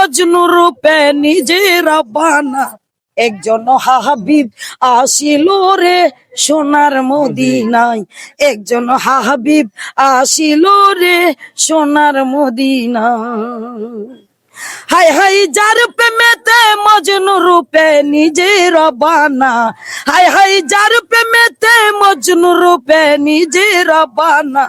মজনু রূপে নিজে রব্বানা। একজন হাবিব আসিল রে সোনার মদিনায়, একজন হাবিব আসিল রে সোনার মদিনায়। হাই হাই যার প্রেমেতে মজনু রূপে নিজে রব্বানা, হাই হাই যার প্রেমেতে মজনু রূপে নিজে রব্বানা।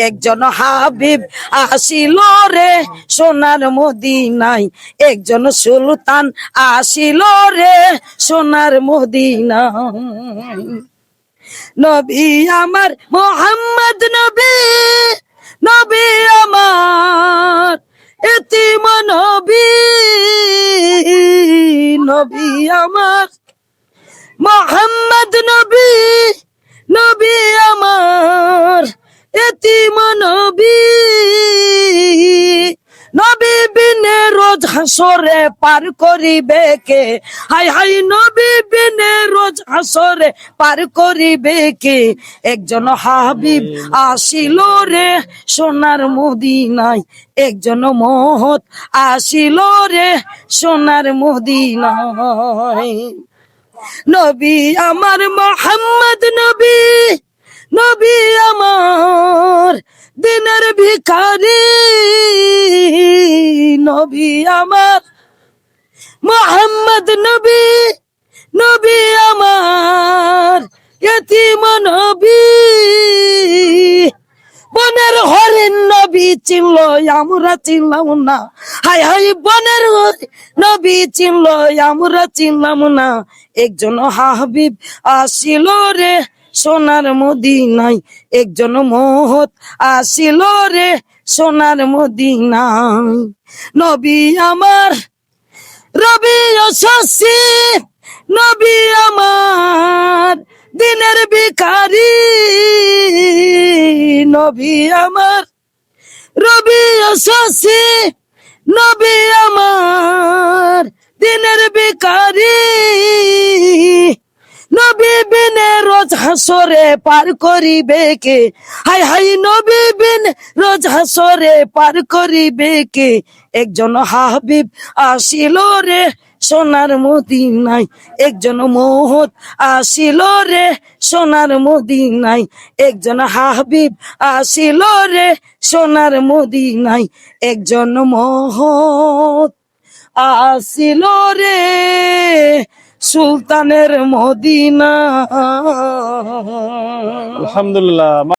একজন হাবিব আসিল রে সোনার মদিনায়, একজন সুলতান আসিল রে সোনার মদিনায়। নবী আমার মোহাম্মদ নবী, নবী আমার এতিম নবী, নবী আমার মোহাম্মদ নবী, নবী আমার এতিম নবী। নবী বিনে রোজ হাসরে পার করিবে কে, হাই হাই নবী বিনে রোজ হাসরে পার করিবে কে। একজন হাবিব আসিল রে সোনার মদিনায়, একজন মহৎ আসিল রে সোনার মদিনায়। নবী আমার মোহাম্মদ নবী, নবী আমার দিনের ভিখারি, নবী আমার মোহাম্মদ নবী, নবী আমার ইয়তীম নবী। বনের হরিণ নবী চিনল আমরা চিনলাম না, হাই হাই বনের নবী চিনল আমরা চিনলাম না। একজন হাবিব আসিল রে সোনার মদিনায়, একজন মহৎ আসিল রে সোনার মদিনায়। নবী আমার রবি ও শশী, নবী আমার দিনের ভিখারি, নবী আমার রবি ও শশী, নবী আমার দিনের ভিখারি। নবী বিনে রোজ হাসরে পার করিবে কে, হাই হাই নবী বিনে রোজ হাসরে পার করিবে কে। একজন হাবিব আসিল রে সোনার মদিনায়, একজন মহৎ আসিল রে সোনার মদিনায়, একজন হাবিব আসিল রে সোনার মদিনায়, একজন মহৎ আসিল রে সুলতানের মদিনা। আলহামদুলিল্লাহ।